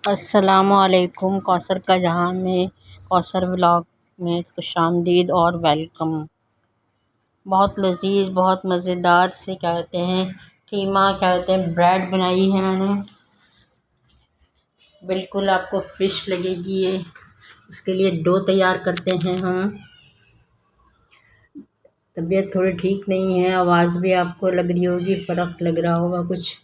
अस्सलामुअलैकुम। कौसर का जहां में कौसर व्लॉग में खुशामदीद और वेलकम। बहुत लजीज, बहुत मज़ेदार से क्या कहते हैं कीमा, क्या कहते हैं ब्रेड बनाई है मैंने। बिल्कुल आपको फ़िश लगेगी ये। इसके लिए डो तैयार करते हैं हम। तबीयत थोड़ी ठीक नहीं है, आवाज़ भी आपको लग रही होगी, फ़र्क लग रहा होगा कुछ।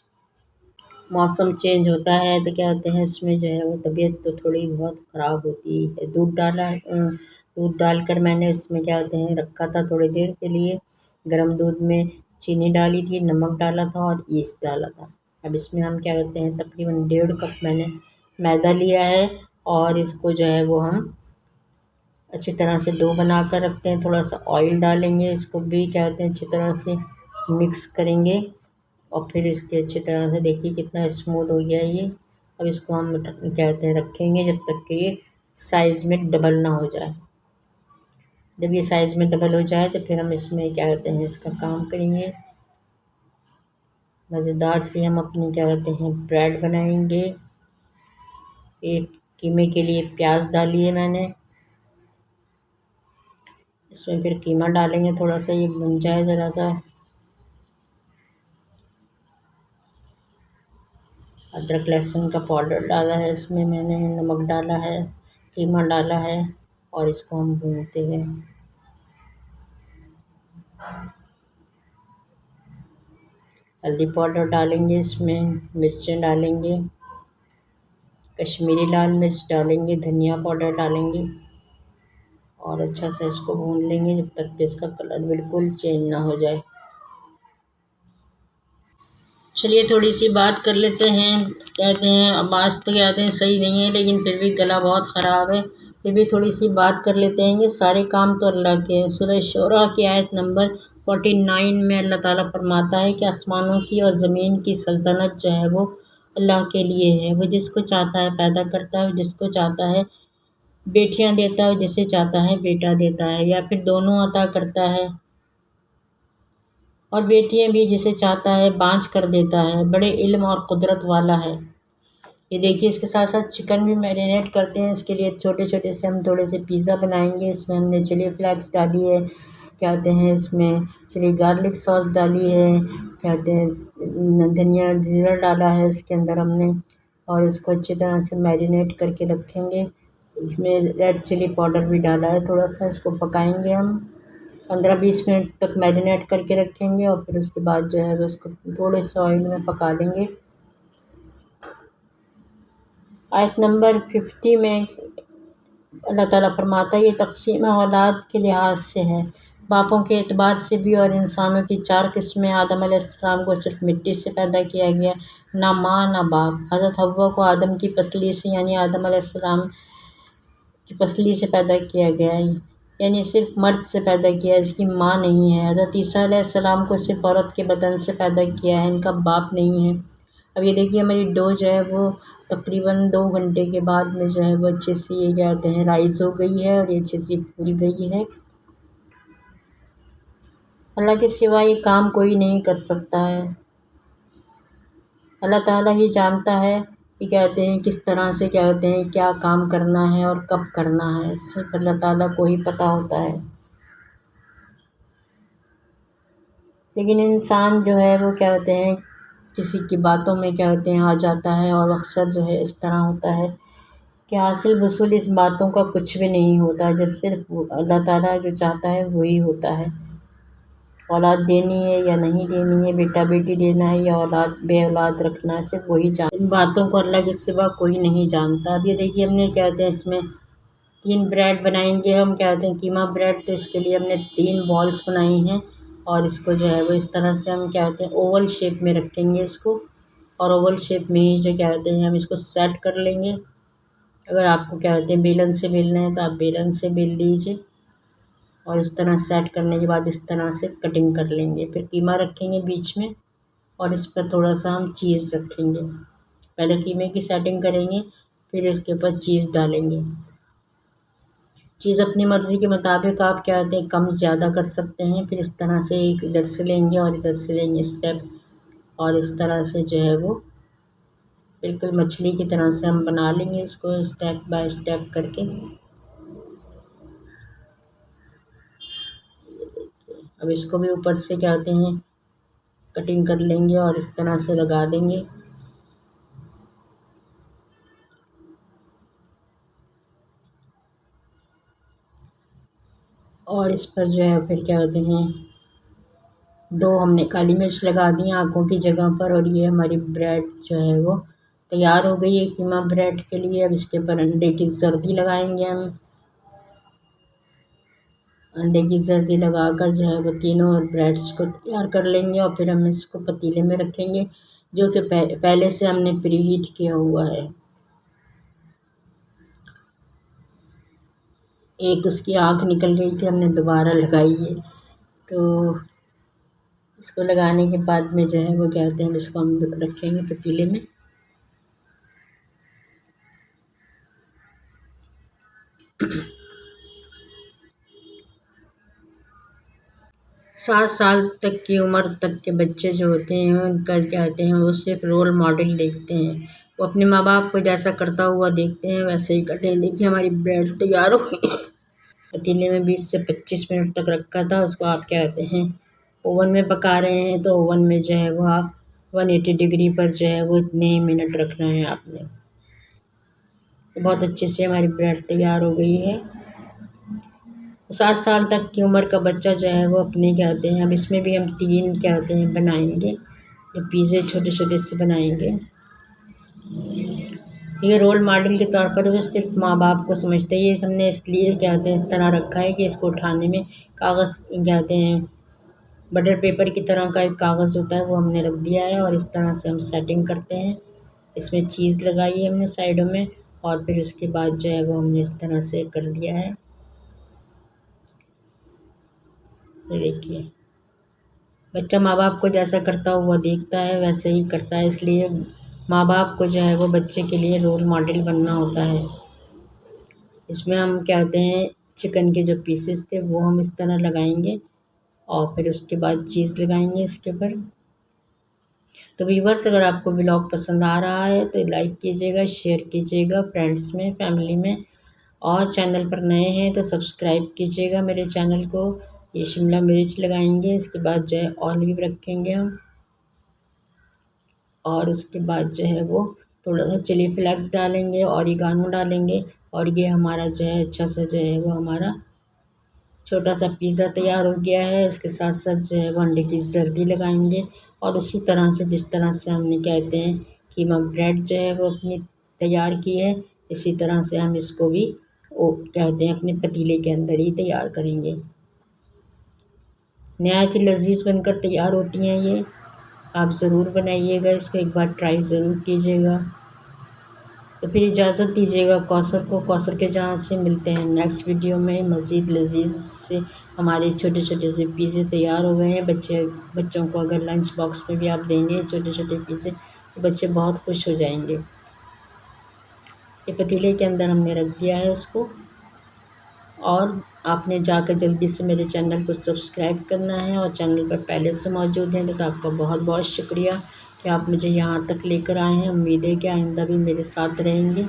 मौसम चेंज होता है तो क्या कहते हैं इसमें जो है वो तबीयत तो थोड़ी बहुत ख़राब होती है। दूध डालकर मैंने इसमें क्या कहते हैं रखा था थोड़ी देर के लिए। गर्म दूध में चीनी डाली थी, नमक डाला था और ईस्ट डाला था। अब इसमें हम क्या कहते हैं तकरीबन 1.5 कप मैंने मैदा लिया है और इसको जो है वो हम अच्छी तरह से डो बना कर रखते हैं। थोड़ा सा ऑयल डालेंगे, इसको भी क्या कहते हैं अच्छी तरह से मिक्स करेंगे और फिर इसके अच्छी तरह से देखिए कितना स्मूथ हो गया है ये। अब इसको हम क्या कहते हैं रखेंगे जब तक कि ये साइज़ में डबल ना हो जाए। जब ये साइज़ में डबल हो जाए तो फिर हम इसमें क्या कहते हैं इसका काम करेंगे। मज़ेदार से हम अपनी क्या कहते हैं ब्रेड बनाएंगे। एक कीमे के लिए प्याज डाली है मैंने, इसमें फिर कीमा डालेंगे। थोड़ा सा ये भुन जाए ज़रा सा। अदरक लहसुन का पाउडर डाला है इसमें मैंने, नमक डाला है, कीमा डाला है और इसको हम भूनते हैं। हल्दी पाउडर डालेंगे इसमें, मिर्चें डालेंगे, कश्मीरी लाल मिर्च डालेंगे, धनिया पाउडर डालेंगे और अच्छा से इसको भून लेंगे जब तक कि इसका कलर बिल्कुल चेंज ना हो जाए। चलिए थोड़ी सी बात कर लेते हैं। कहते हैं आवाज़ तो कहते हैं सही नहीं है, लेकिन फिर भी गला बहुत ख़राब है, फिर भी थोड़ी सी बात कर लेते हैं। ये सारे काम तो अल्लाह के हैं। सूरह शूरा की आयत नंबर 49 में अल्लाह ताला फरमाता है कि आसमानों की और ज़मीन की सल्तनत जो है वो अल्लाह के लिए है। वो जिसको चाहता है पैदा करता है, जिसको चाहता है बेटियां देता है, जिसे चाहता है बेटा देता है, या फिर दोनों अता करता है और बेटियां भी जिसे चाहता है बाँझ कर देता है। बड़े इल्म और कुदरत वाला है। ये देखिए इसके साथ साथ चिकन भी मैरिनेट करते हैं। इसके लिए छोटे छोटे से हम थोड़े से पिज़्ज़ा बनाएंगे। इसमें हमने चिली फ्लेक्स डाली है, क्या कहते हैं इसमें चिली गार्लिक सॉस डाली है, क्या कहते हैं धनिया जीरा डाला है इसके अंदर हमने, और इसको अच्छी तरह से मैरिनेट करके रखेंगे। इसमें रेड चिली पाउडर भी डाला है थोड़ा सा। इसको पकाएंगे हम 15-20 मिनट तक मैरिनेट करके रखेंगे और फिर उसके बाद जो है उसको थोड़े से ऑयल में पका लेंगे। आयत नंबर 50 में अल्लाह ताला फरमाता है ये तक़सीम औलाद के लिहाज से है, बापों के एतबार से भी। और इंसानों की 4 किस्में। आदम अलैहिस्सलाम को सिर्फ मिट्टी से पैदा किया गया, ना माँ ना बाप। हज़रत हव्वा को आदम की पसली से यानी आदम अलैहिस्सलाम की पसली से पैदा किया गया है, यानी सिर्फ मर्द से पैदा किया है, इसकी माँ नहीं है। हज़रत ईसा अलैहिस्सलाम को सिर्फ औरत के बदन से पैदा किया है, इनका बाप नहीं है। अब ये देखिए हमारी डो जो है वो तकरीबन 2 घंटे के बाद में जो है वो अच्छे से ये क्या कहते हैं राइस हो गई है और ये अच्छे से फूल गई है। अल्लाह के सिवा ये काम कोई नहीं कर सकता है। अल्लाह ताला ही जानता है कि कहते हैं किस तरह से क्या कहते हैं क्या काम करना है और कब करना है, सिर्फ अल्लाह ताला को ही पता होता है। लेकिन इंसान जो है वो क्या कहते हैं किसी की बातों में क्या कहते हैं आ जाता है और अक्सर जो है इस तरह होता है कि हासिल वसूल इस बातों का कुछ भी नहीं होता। जो सिर्फ अल्लाह ताला जो चाहता है वही होता है। औलाद देनी है या नहीं देनी है, बेटा बेटी देना है या औलाद बे औलाद रखना है, सिर्फ वही जान। इन बातों को अल्लाह के सिवा कोई नहीं जानता। अब ये देखिए हमने क्या कहते हैं इसमें 3 ब्रेड बनाएंगे हम, क्या कहते हैं कीमा ब्रेड। तो इसके लिए हमने 3 बॉल्स बनाई हैं और इसको जो है वो इस तरह से हम क्या कहते हैं ओवल शेप में रखेंगे इसको, और ओवल शेप में ही जो क्या कहते हैं हम इसको सेट कर लेंगे। अगर आपको क्या कहते हैं बेलन से बेलना है तो आप बेलन से बेल लीजिए और इस तरह सेट करने के बाद इस तरह से कटिंग कर लेंगे। फिर कीमा रखेंगे बीच में और इस पर थोड़ा सा हम चीज़ रखेंगे। पहले कीमे की सेटिंग करेंगे, फिर इसके ऊपर चीज़ डालेंगे। चीज़ अपनी मर्ज़ी के मुताबिक आप क्या कहते हैं कम ज़्यादा कर सकते हैं। फिर इस तरह से एक इधर से लेंगे और इधर से लेंगे स्टेप, और इस तरह से जो है वो बिल्कुल मछली की तरह से हम बना लेंगे इसको स्टेप बाय स्टेप करके। अब इसको भी ऊपर से क्या होते हैं कटिंग कर लेंगे और इस तरह से लगा देंगे। और इस पर जो है फिर क्या होते हैं 2 हमने काली मिर्च लगा दी आँखों की जगह पर। और ये हमारी ब्रेड जो है वो तैयार हो गई है कीमा ब्रेड के लिए। अब इसके ऊपर अंडे की जर्दी लगाएंगे हम। अंडे की जर्दी लगाकर जो है वो तीनों ब्रेड्स को तैयार कर लेंगे और फिर हम इसको पतीले में रखेंगे जो कि पहले से हमने प्री हीट किया हुआ है। एक उसकी आँख निकल गई थी, हमने दोबारा लगाई है। तो इसको लगाने के बाद में जो है वो क्या कहते हैं इसको हम रखेंगे पतीले में। सात साल तक की उम्र तक के बच्चे जो होते हैं उनका क्या कहते हैं वो सिर्फ रोल मॉडल देखते हैं। वो अपने माँ बाप को जैसा करता हुआ देखते हैं वैसे ही करते हैं। देखिए हमारी ब्रेड तैयार हो गई। पतीले में 20 से 25 मिनट तक रखा था उसको आप क्या कहते हैं ओवन में पका रहे हैं। तो ओवन में जो है वो आप 180 डिग्री पर जो है वो इतने ही मिनट रखना है आपने। बहुत अच्छे से हमारी ब्रेड तैयार हो गई है। 7 साल तक की उम्र का बच्चा जो है वो अपने क्या होते हैं अब इसमें भी हम 3 क्या होते हैं बनाएंगे जो पिज़्ज़े छोटे छोटे से बनाएंगे। ये रोल मॉडल के तौर पर वो सिर्फ माँ बाप को समझते हैं। ये हमने इसलिए क्या होते हैं इस तरह रखा है कि इसको उठाने में कागज़ क्या कहते हैं बटर पेपर की तरह का एक कागज़ होता है वो हमने रख दिया है। और इस तरह से हम सेटिंग करते हैं। इसमें चीज़ लगाई है हमने साइडों में और फिर उसके बाद जो है वो हमने इस तरह से कर दिया है। ये देखिए बच्चा माँ बाप को जैसा करता हुआ देखता है वैसे ही करता है। इसलिए माँ बाप को जो है वो बच्चे के लिए रोल मॉडल बनना होता है। इसमें हम क्या होते हैं चिकन के जो पीसेस थे वो हम इस तरह लगाएंगे और फिर उसके बाद चीज़ लगाएंगे इसके ऊपर। तो व्यूअर्स अगर आपको ब्लॉग पसंद आ रहा है तो लाइक कीजिएगा, शेयर कीजिएगा फ्रेंड्स में, फैमिली में। और चैनल पर नए हैं तो सब्सक्राइब कीजिएगा मेरे चैनल को। ये शिमला मिर्च लगाएंगे इसके बाद जो है ऑलिव रखेंगे हम और उसके बाद जो है वो थोड़ा सा चिली फ्लेक्स डालेंगे, ऑरिगानो डालेंगे। और ये हमारा जो है अच्छा सा जो है वो हमारा छोटा सा पिज़्ज़ा तैयार हो गया है। इसके साथ साथ जो है वो अंडे की जर्दी लगाएंगे और उसी तरह से जिस तरह से हमने कहते हैं कीमा ब्रेड जो है वो अपनी तैयार की है इसी तरह से हम इसको भी वो कहते हैं अपने पतीले के अंदर ही तैयार करेंगे। नहायत ही लजीज बनकर तैयार होती हैं ये। आप ज़रूर बनाइएगा इसको, एक बार ट्राई ज़रूर कीजिएगा। तो फिर इजाज़त दीजिएगा कौसर को। कौसर के जहाँ से मिलते हैं नेक्स्ट वीडियो में मज़ीद लजीज से। हमारे छोटे छोटे से पिज़्ज़े तैयार हो गए हैं। बच्चों को अगर लंच बॉक्स में भी आप देंगे छोटे छोटे पिज़्ज़े तो बच्चे बहुत खुश हो जाएंगे। ये पतीले के अंदर हमने रख दिया है इसको। और आपने जाकर जल्दी से मेरे चैनल को सब्सक्राइब करना है और चैनल पर पहले से मौजूद हैं तो आपका बहुत बहुत शुक्रिया कि आप मुझे यहाँ तक लेकर आए हैं। उम्मीद है कि आइंदा भी मेरे साथ रहेंगे।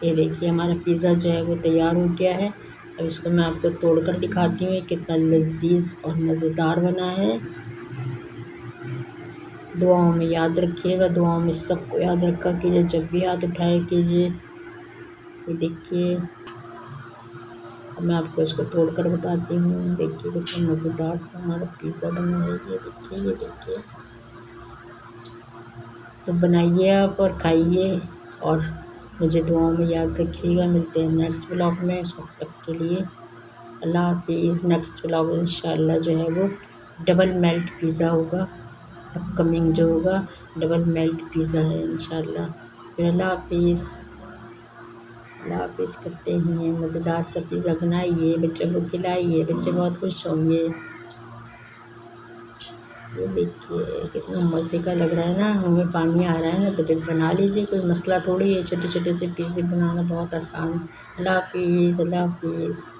ये देखिए हमारा पिज़्ज़ा जो है वो तैयार हो गया है। अब इसको मैं आपको तोड़ कर दिखाती हूँ कितना लजीज और मज़ेदार बना है। दुआओं में याद रखिएगा, दुआओं में सबको याद रखा कीजिए, जब भी हाथ उठाए कीजिए। ये देखिए अब मैं आपको इसको तोड़ कर बताती हूँ। देखिए कितना मज़ेदार सा हमारा पिज़्ज़ा बना है। ये देखिए तो बनाइए आप और खाइए और मुझे दुआओं में याद रखिएगा। मिलते हैं नेक्स्ट व्लॉग में, उस वक्त तक के लिए अल्लाह हाफिज़। नेक्स्ट व्लॉग इंशाल्लाह जो है वो डबल मेल्ट पिज़्ज़ा होगा। अपकमिंग जो होगा डबल मेल्ट पिज़्ज़ा है इंशाल्लाह। फिर अल्लाह हाफिज़ करते हैं। मज़ेदार सा पिज़्ज़ा बनाइए, बच्चों को खिलाइए, बच्चे बहुत खुश होंगे। ये देखिए कितना मज़े का लग रहा है ना, मुँह में पानी आ रहा है ना। तो फिर बना लीजिए, कोई मसला थोड़ी है। छोटे छोटे से पिज़्ज़े बनाना बहुत आसान है। अल्लाह हाफिज़।